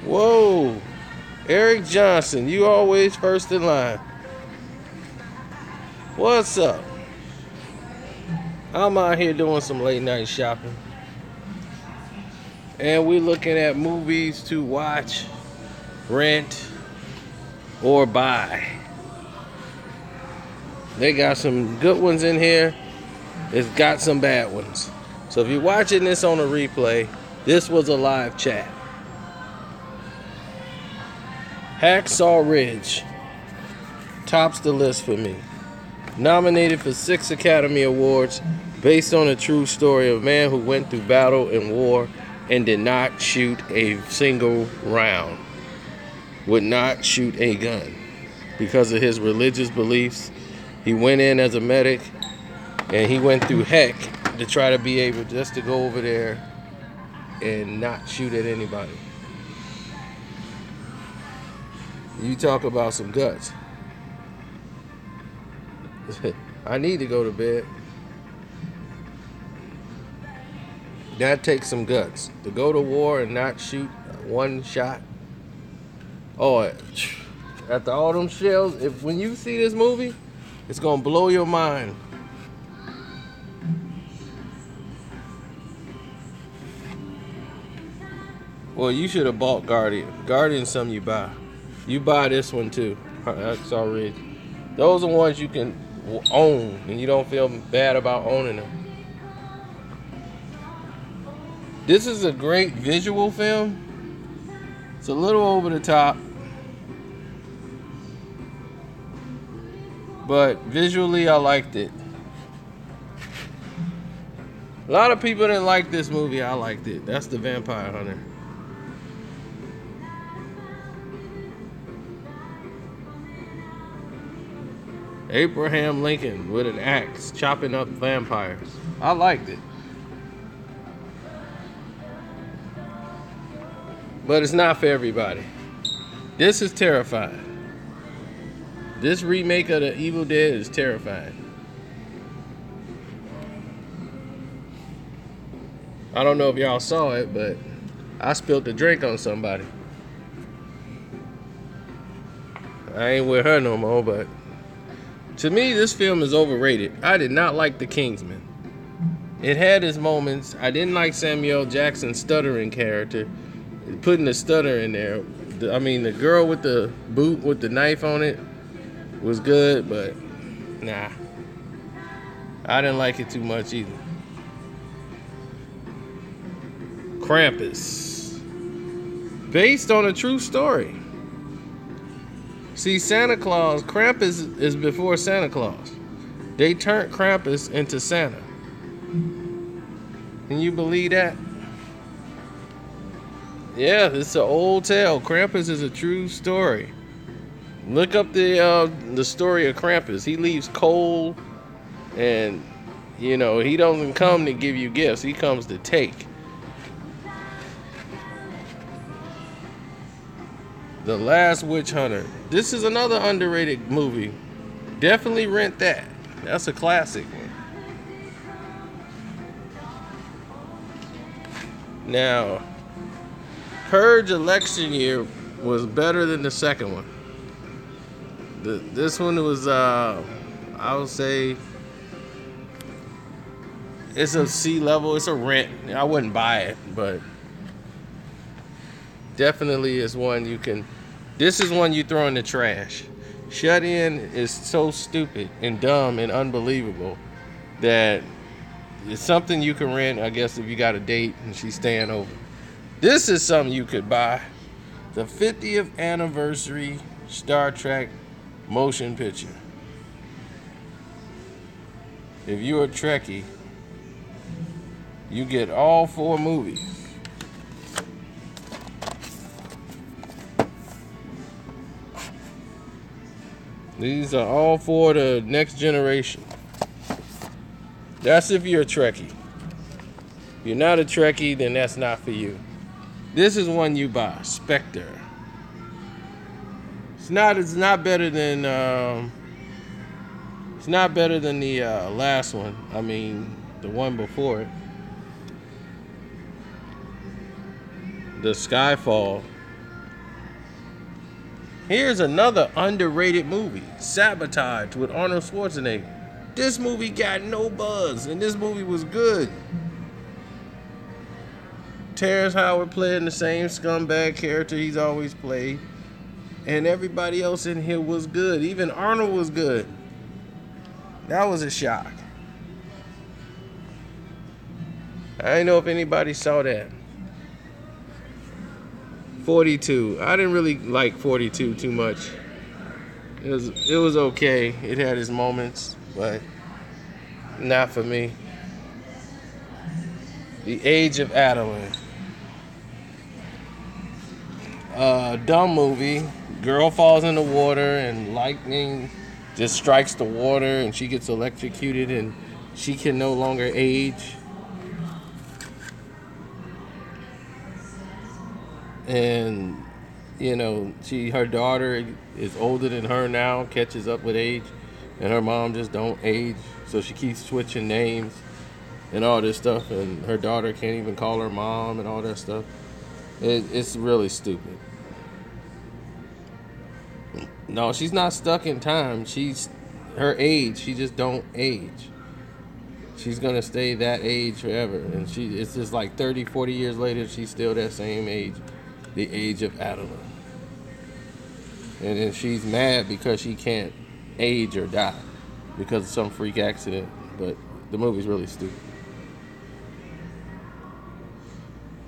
Whoa. Eric Johnson, you always first in line. What's up? I'm out here doing some late night shopping. And we're looking at movies to watch, rent, or buy. They got some good ones in here. It's got some bad ones. So if you're watching this on a replay, this was a live chat. Hacksaw Ridge tops the list for me. Nominated for 6 Academy Awards, based on a true story of a man who went through battle and war and did not shoot a single round. Would not shoot a gun because of his religious beliefs. He went in as a medic and he went through heck to try to be able just to go over there and not shoot at anybody. You talk about some guts. I need to go to bed. That takes some guts. To go to war and not shoot one shot. Oh, after all them shells, when you see this movie, it's gonna blow your mind. Well, you should have bought Guardian. Guardian's something you buy. You buy this one too. That's already. Those are ones you can own, and you don't feel bad about owning them. This is a great visual film. It's a little over the top, but visually I liked it. A lot of people didn't like this movie. I liked it. That's The Vampire Hunter. Abraham Lincoln with an axe chopping up vampires. I liked it. But it's not for everybody. This is terrifying. This remake of The Evil Dead is terrifying. I don't know if y'all saw it, but I spilled the drink on somebody. I ain't with her no more, but to me, this film is overrated. I did not like The Kingsman. It had its moments. I didn't like Samuel L. Jackson's stuttering character. Putting the stutter in there. The girl with the boot with the knife on it was good, but nah. I didn't like it too much either. Krampus. Based on a true story. See, Santa Claus, Krampus is before Santa Claus. They turned Krampus into Santa. Can you believe that? Yeah, it's an old tale. Krampus is a true story. Look up the story of Krampus. He leaves cold, and he doesn't come to give you gifts. He comes to take. The Last Witch Hunter. This is another underrated movie. Definitely rent that. That's a classic one. Now, Purge election year was better than the second one. This one was, I would say, it's a C level. It's a rent. I wouldn't buy it, but definitely is one you can. This is one you throw in the trash. Shut In is so stupid and dumb and unbelievable that it's something you can rent, I guess, if you got a date and she's staying over. This is something you could buy. The 50th anniversary Star Trek motion picture. If you're a Trekkie, you get all 4 movies. These are all for the next generation. That's if you're a Trekkie. If you're not a Trekkie, then that's not for you. This is one you buy, Spectre. It's not better than the last one. I mean, the one before it. The Skyfall. Here's another underrated movie, Sabotage with Arnold Schwarzenegger. This movie got no buzz, and this movie was good. Terrence Howard playing the same scumbag character he's always played. And everybody else in here was good. Even Arnold was good. That was a shock. I didn't know if anybody saw that. 42. I didn't really like 42 too much. It was okay. It had its moments, but not for me. The Age of Adeline. Dumb movie. Girl falls in the water and lightning just strikes the water and she gets electrocuted and she can no longer age. And you know, her daughter is older than her now, catches up with age, and her mom just don't age, so she keeps switching names and all this stuff, and her daughter can't even call her mom and all that stuff. It's really stupid. No, she's not stuck in time. She's her age. She just don't age. She's gonna stay that age forever, and it's just like 30, 40 years later, she's still that same age. The Age of Adeline. And then she's mad because she can't age or die because of some freak accident. But the movie's really stupid.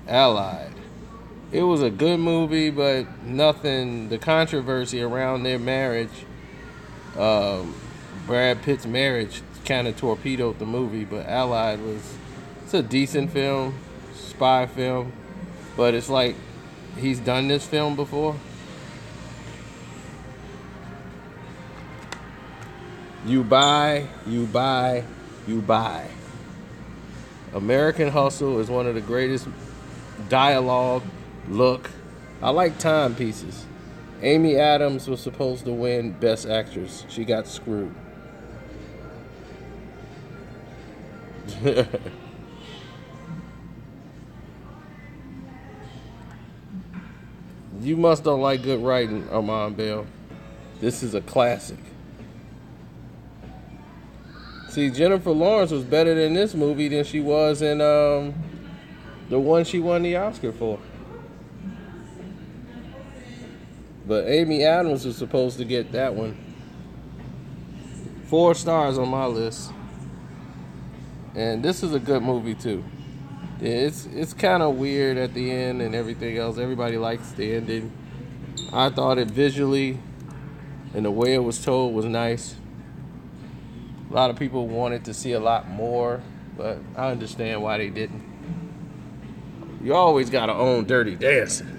Allied. It was a good movie, but nothing. The controversy around their marriage, Brad Pitt's marriage, kind of torpedoed the movie. But Allied it's a decent film, spy film, but it's like he's done this film before. You buy. American Hustle is one of the greatest dialogue. Look, I like timepieces. Amy Adams was supposed to win Best Actress. She got screwed. You must don't like good writing, Armand Bell. This is a classic. See, Jennifer Lawrence was better in this movie than she was in the one she won the Oscar for. But Amy Adams was supposed to get that one. 4 stars on my list. And this is a good movie too. It's kind of weird at the end and everything else. Everybody likes the ending. I thought it visually and the way it was told was nice. A lot of people wanted to see a lot more, but I understand why they didn't. You always gotta own Dirty Dancing.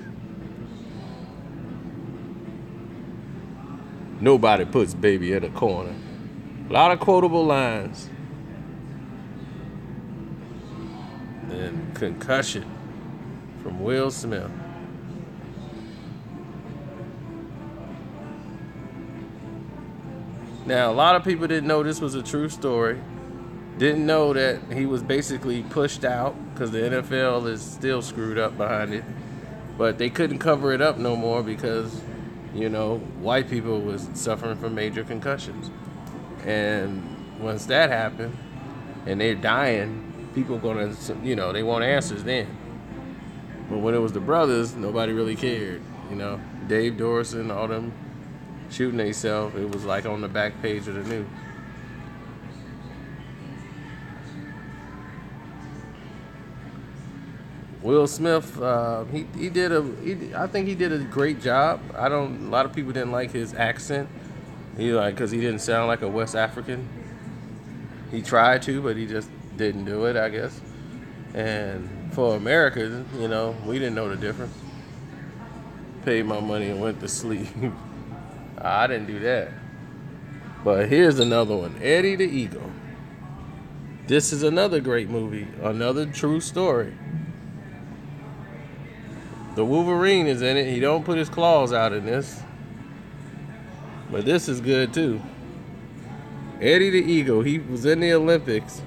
Nobody puts baby in a corner. A lot of quotable lines. And Concussion from Will Smith. Now, a lot of people didn't know this was a true story. Didn't know that he was basically pushed out because the NFL is still screwed up behind it. But they couldn't cover it up no more because, you know, white people was suffering from major concussions. And once that happened and they're dying, people gonna, you know, they want answers then. But when it was the brothers, nobody really cared. You know, Dave Dorson, all them shooting themselves, it was like on the back page of the news. Will Smith, I think he did a great job. A lot of people didn't like his accent. Because he didn't sound like a West African. He tried to, but he just didn't do it, I guess. And for America, you know, we didn't know the difference. Paid my money and went to sleep. I didn't do that. But here's another one, Eddie the Eagle. This is another great movie, another true story. The Wolverine is in it. He don't put his claws out in this. But this is good too. Eddie the Eagle, he was in the Olympics.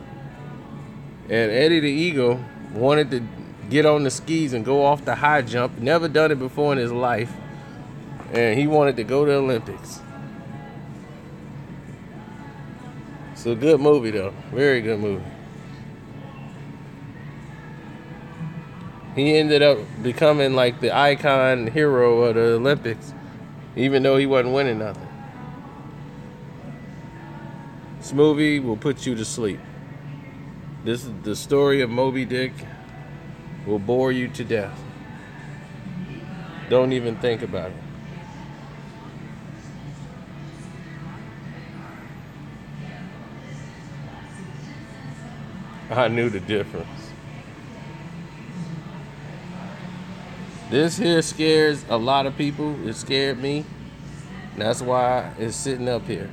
And Eddie the Eagle wanted to get on the skis and go off the high jump. Never done it before in his life. and he wanted to go to the Olympics. It's a good movie, though. Very good movie. He ended up becoming like the icon hero of the Olympics, even though he wasn't winning nothing. This movie will put you to sleep. This is the story of Moby Dick. Will bore you to death. Don't even think about it. I knew the difference. This here scares a lot of people. It scared me. That's why it's sitting up here.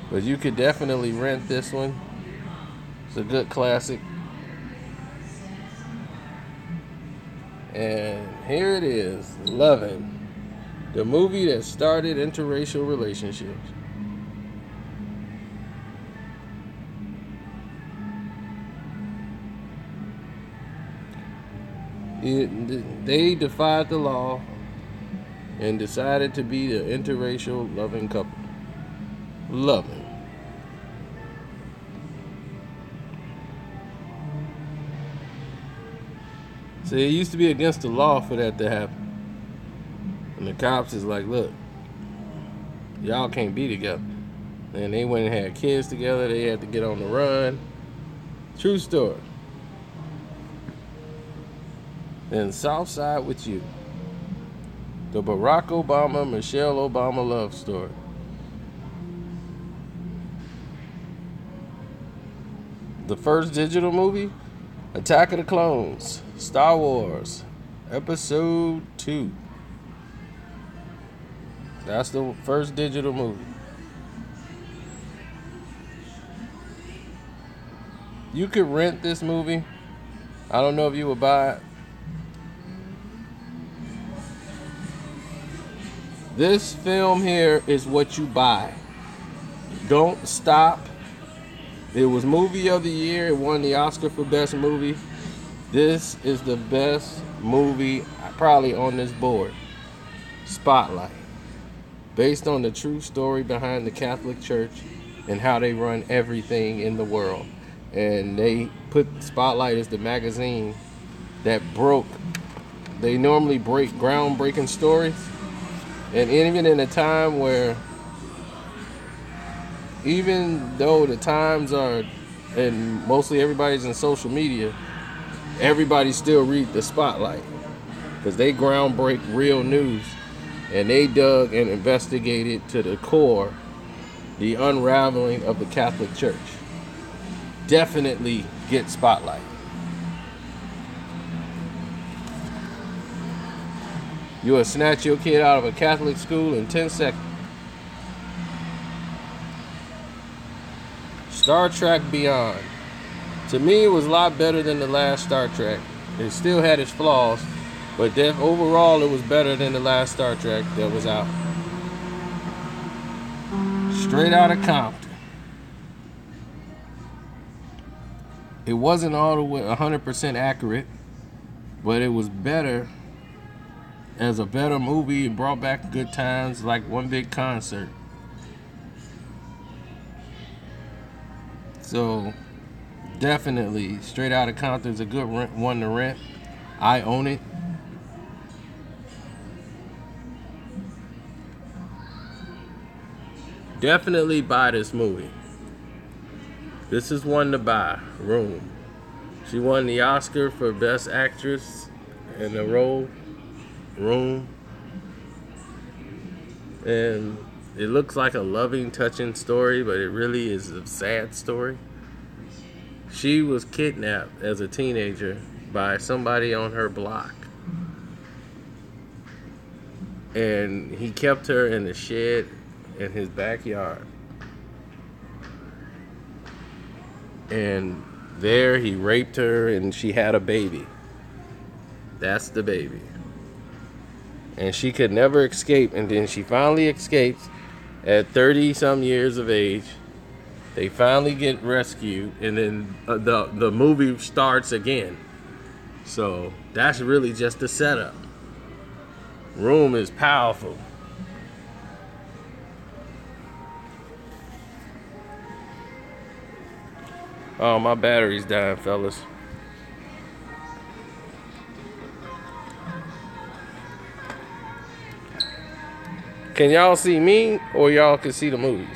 But you could definitely rent this one. It's a good classic. And here it is, Lovin', the movie that started interracial relationships. They defied the law and decided to be the interracial loving couple. Loving. See, it used to be against the law for that to happen. And the cops is like, look, y'all can't be together. And they went and had kids together. They had to get on the run. True story. And Southside with You. The Barack Obama, Michelle Obama love story. The first digital movie, Attack of the Clones, Star Wars, Episode 2. That's the first digital movie. You could rent this movie. I don't know if you would buy it. This film here is what you buy. Don't stop. It was movie of the year. It won the Oscar for best movie. This is the best movie probably on this board. Spotlight. Based on the true story behind the Catholic Church and how they run everything in the world. And they put Spotlight as the magazine that broke. They normally break groundbreaking stories. And even in a time where, even though the times are, and mostly everybody's in social media, everybody still read the Spotlight. Because they groundbreak real news. And they dug and investigated to the core the unraveling of the Catholic Church. Definitely get Spotlight. You will snatch your kid out of a Catholic school in 10 seconds. Star Trek Beyond. To me, it was a lot better than the last Star Trek. It still had its flaws, but overall, it was better than the last Star Trek that was out. Straight Outta Compton. It wasn't all the way 100% accurate, but it was better. As a better movie, it brought back good times like one big concert. So, definitely, Straight Outta Compton's a good one to rent. I own it. Definitely buy this movie. This is one to buy. Room. She won the Oscar for Best Actress in the role. Room. And it looks like a loving, touching story, but it really is a sad story. She was kidnapped as a teenager by somebody on her block. And he kept her in the shed in his backyard. And there he raped her and she had a baby. That's the baby. And she could never escape, and then she finally escapes at 30 some years of age. They finally get rescued, and then the movie starts again. So that's really just the setup. Room is powerful. Oh, my battery's dying, fellas. Can y'all see me or y'all can see the movie?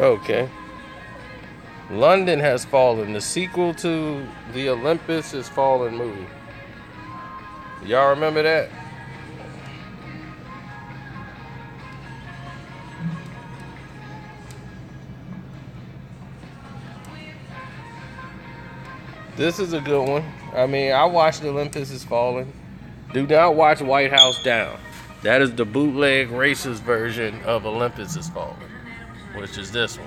Okay. London Has Fallen. The sequel to the Olympus Has Fallen movie. Y'all remember that? This is a good one. I mean, I watched Olympus Has Fallen. Do not watch White House Down. That is the bootleg racist version of Olympus Has Fallen, which is this one.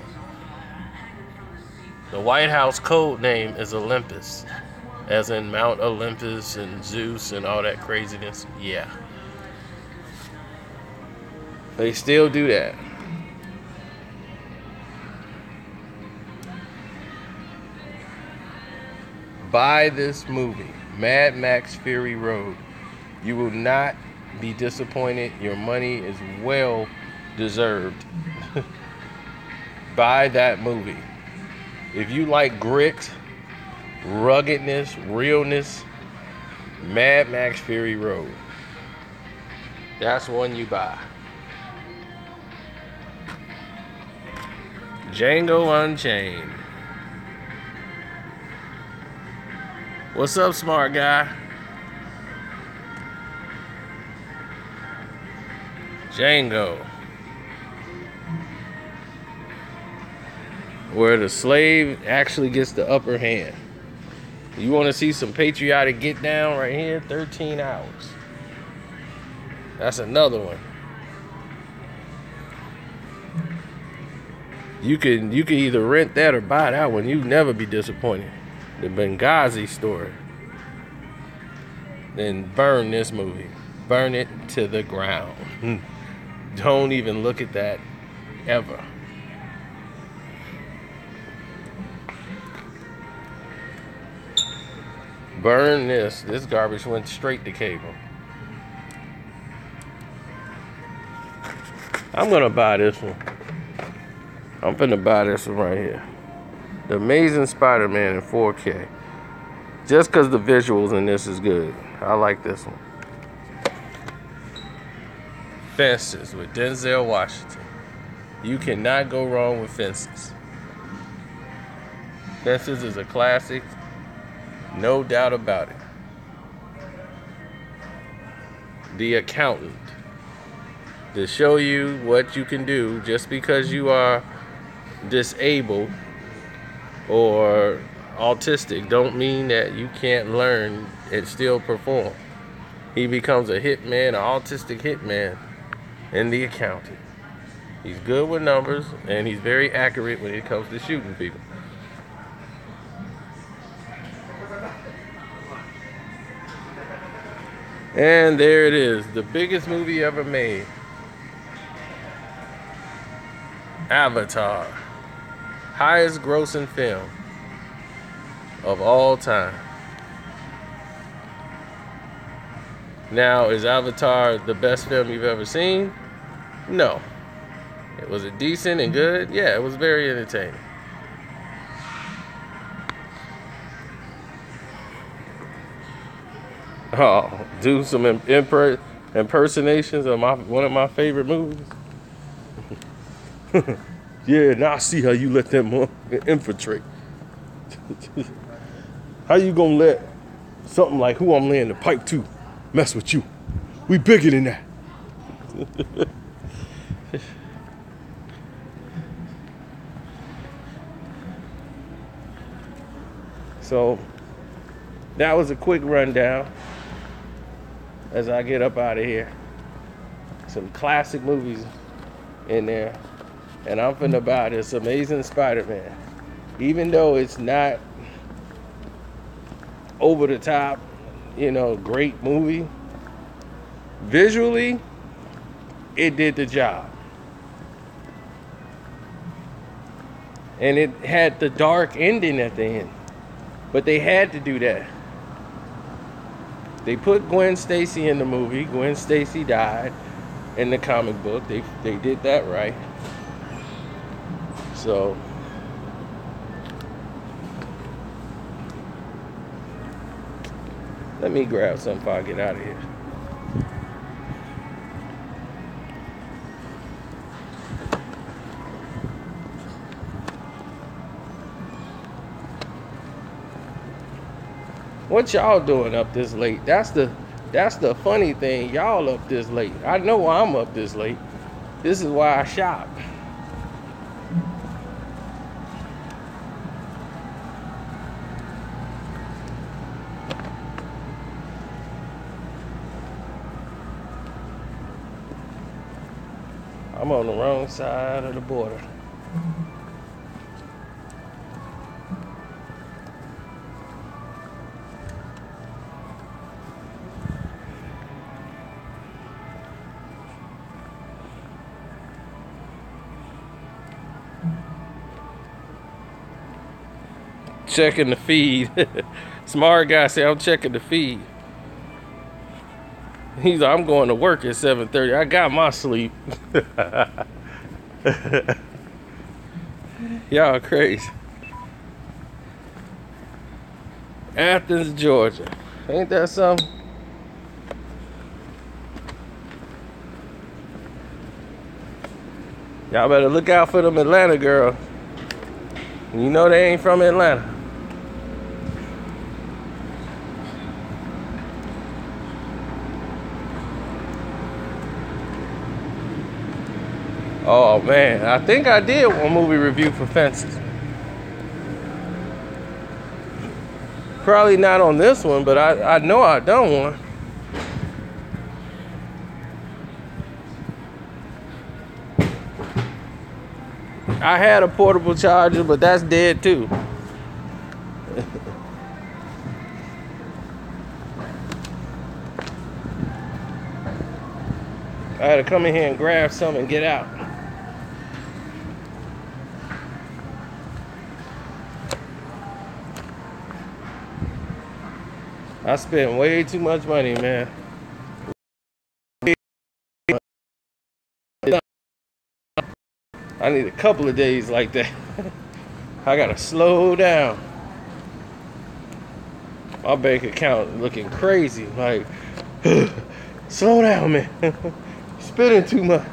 The White House code name is Olympus, as in Mount Olympus and Zeus and all that craziness. Yeah. They still do that. Buy this movie, Mad Max Fury Road. You will not be disappointed. Your money is well deserved. Buy that movie. If you like grit, ruggedness, realness, Mad Max Fury Road. That's one you buy. Django Unchained. What's up, smart guy? Django. Where the slave actually gets the upper hand. You want to see some patriotic get down right here? 13 hours. That's another one. You can either rent that or buy that one. You'll never be disappointed. The Benghazi story. Then burn this movie. Burn it to the ground. Don't even look at that ever. Burn this. This garbage went straight to cable. I'm gonna buy this one. I'm finna buy this one right here. The Amazing Spider-Man in 4K. Just because the visuals in this is good. I like this one. Fences with Denzel Washington. You cannot go wrong with Fences. Fences is a classic. No doubt about it. The Accountant. To show you what you can do just because you are disabled or autistic don't mean that you can't learn and still perform. He becomes a hitman, an autistic hitman in The Accountant. He's good with numbers and he's very accurate when it comes to shooting people. And there it is, the biggest movie ever made. Avatar. Highest grossing film of all time. Now, is Avatar the best film you've ever seen? No. Was it decent and good? Yeah, it was very entertaining. Oh, do some impersonations of one of my favorite movies. Yeah, now I see how you let them infiltrate. How you gonna let something like who I'm laying the pipe to mess with you? We bigger than that. So that was a quick rundown as I get up out of here. Some classic movies in there. And I'm finna buy this Amazing Spider-Man. Even though it's not over the top, great movie, visually, it did the job. And it had the dark ending at the end. But they had to do that. They put Gwen Stacy in the movie. Gwen Stacy died in the comic book. They did that right. So let me grab something before I get out of here. What y'all doing up this late? That's the funny thing. Y'all up this late. I know why I'm up this late. This is why I shop. I'm on the wrong side of the border. Checking the feed. Smart guy said, I'm checking the feed. He's like, I'm going to work at 7:30. I got my sleep. Y'all crazy. Athens, Georgia. Ain't that something? Y'all better look out for them Atlanta girls. You know they ain't from Atlanta. Oh man, I think I did one movie review for Fences. Probably not on this one, but I know I done one. I had a portable charger, but that's dead too. I had to come in here and grab some and get out. I spent way too much money, man. I need a couple of days like that. I gotta slow down. My bank account looking crazy. Like, slow down, man. Spending too much.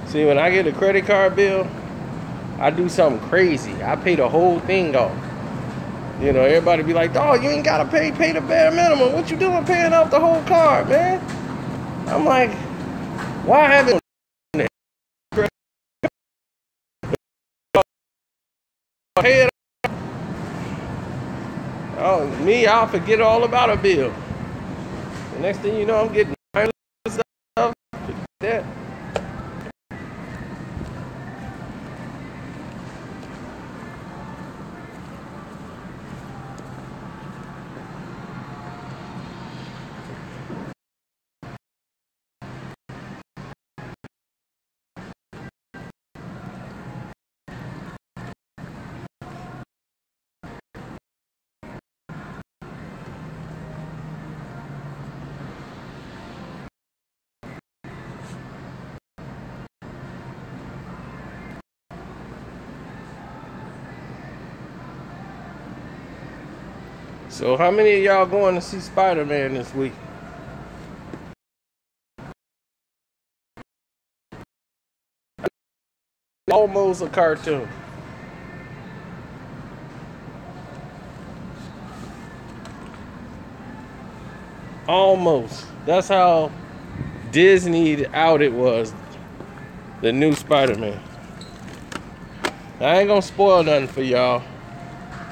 See, when I get a credit card bill, I do something crazy. I pay the whole thing off. You know, everybody be like, "Oh, you ain't gotta pay the bare minimum. What you doing paying off the whole card, man?" I'm like, why haven't paid? Oh, me, I'll forget all about a bill. The next thing you know, I'm getting stuff. That. So how many of y'all going to see Spider-Man this week? Almost a cartoon. Almost. That's how Disney'd out it was. The new Spider-Man. I ain't gonna spoil nothing for y'all,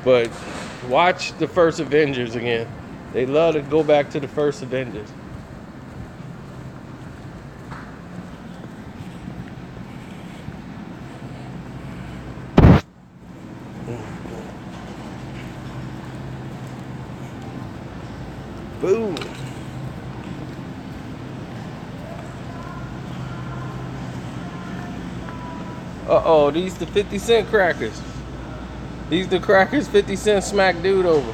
but watch the first Avengers again. They love to go back to the first Avengers. Boom. Uh-oh, these the 50 cent crackers. He's the crackers 50 Cent smack dude over.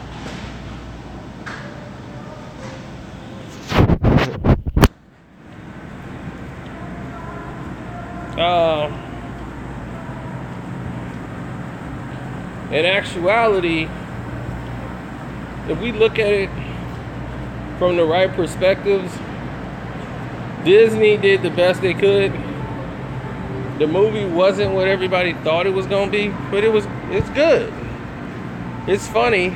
In actuality, if we look at it from the right perspectives, Disney did the best they could. The movie wasn't what everybody thought it was gonna be, but it's good. It's funny.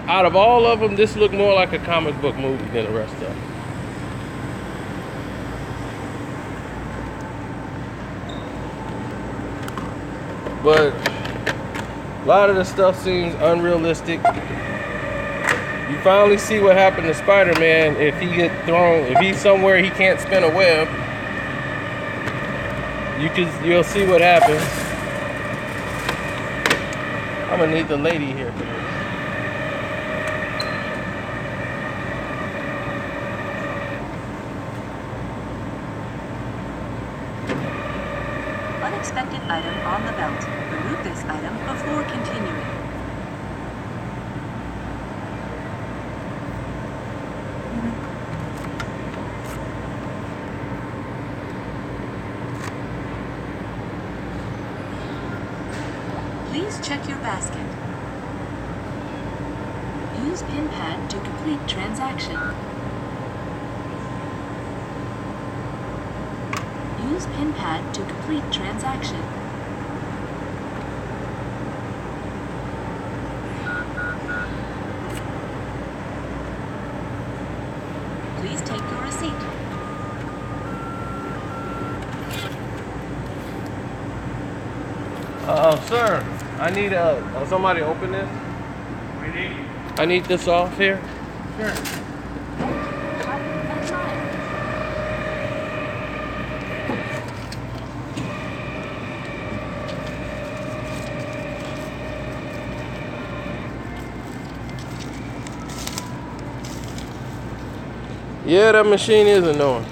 Out of all of them, this looked more like a comic book movie than the rest of them. But a lot of the stuff seems unrealistic. You finally see what happened to Spider-Man if he gets thrown, if he's somewhere he can't spin a web. You'll see what happens. I'm gonna need the lady here for this. Unexpected item on the belt. Remove this item before continuing. Please check your basket. Use pin pad to complete transaction. Use pin pad to complete transaction. Please take your receipt. Sir, I need somebody open this. I need this off here. Sure. Yeah, that machine is annoying.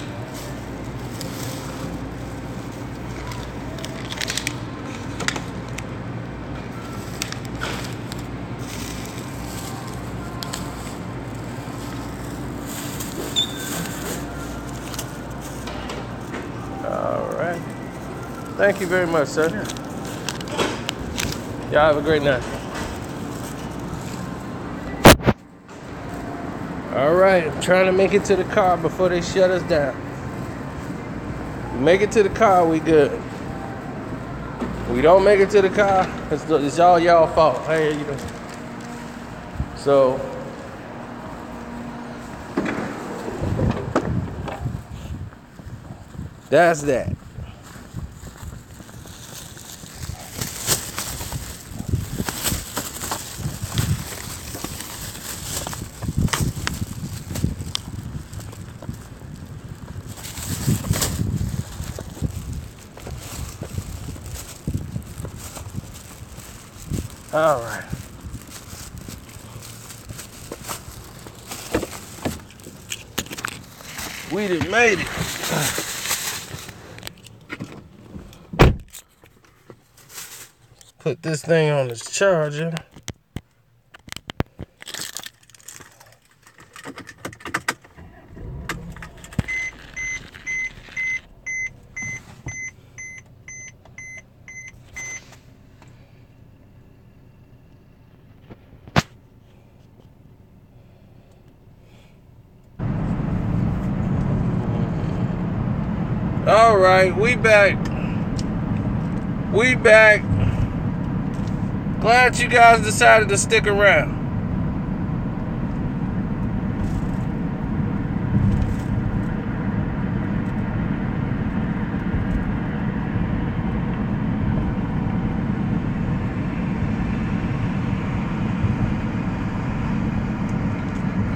All right. Thank you very much, sir. Y'all have a great night. All right, I'm trying to make it to the car before they shut us down. Make it to the car, we good. We don't make it to the car, it's all y'all fault. Hey, you know. So, that's that. All right. We done made it. Let's put this thing on its charger. All right, we back. We back. Glad you guys decided to stick around.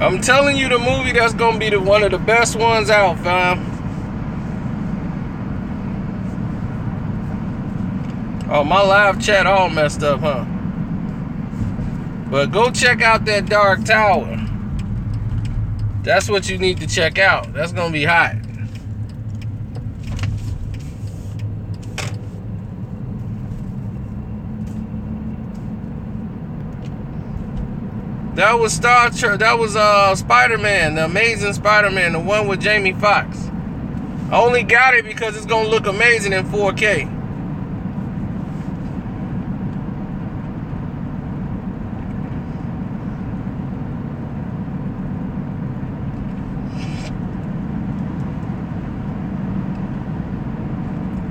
I'm telling you, the movie that's gonna be one of the best ones out, fam. Oh, my live chat all messed up, huh? But go check out that Dark Tower. That's what you need to check out. That's gonna be hot. That was Star Trek. That was Spider-Man, the Amazing Spider-Man, the one with Jamie Foxx. I only got it because it's gonna look amazing in 4K.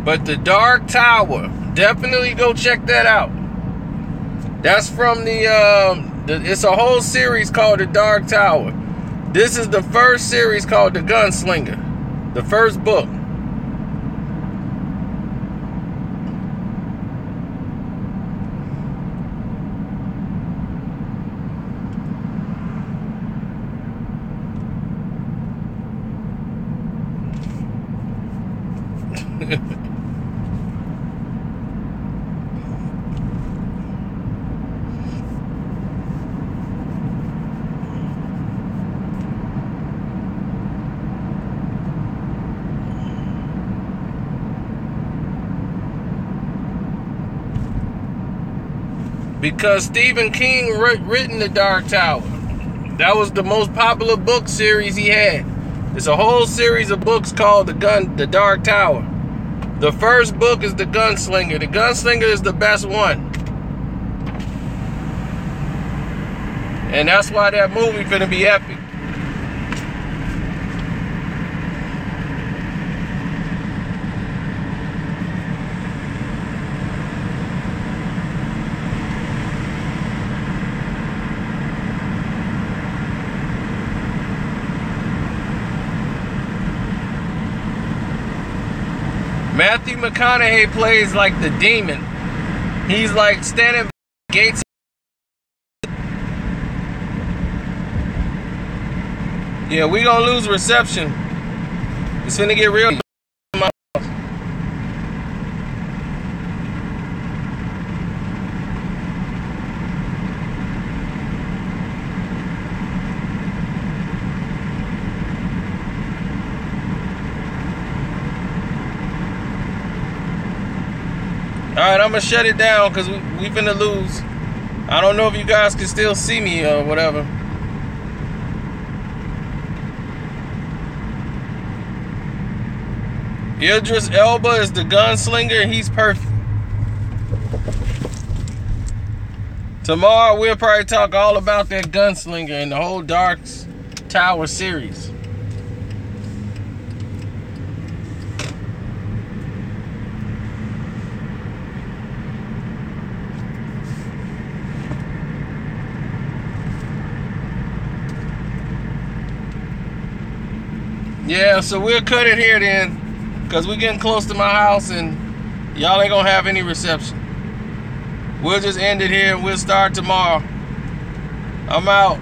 But The Dark Tower, definitely go check that out. That's from it's a whole series called The Dark Tower. This is the first series called The Gunslinger. The first book. Because Stephen King written The Dark Tower. That was the most popular book series he had. It's a whole series of books called The Dark Tower. The first book is The Gunslinger. The Gunslinger is the best one. And that's why that movie finna be epic. Matthew McConaughey plays like the demon. He's like standing at the gates. Yeah, we gonna lose reception. It's gonna get real. Alright, I'm gonna shut it down because we finna lose. I don't know if you guys can still see me or whatever. Idris Elba is the gunslinger and he's perfect. Tomorrow we'll probably talk all about that gunslinger and the whole Dark Tower series. Yeah, so we'll cut it here then, because we're getting close to my house and y'all ain't gonna have any reception. We'll just end it here and we'll start tomorrow. I'm out.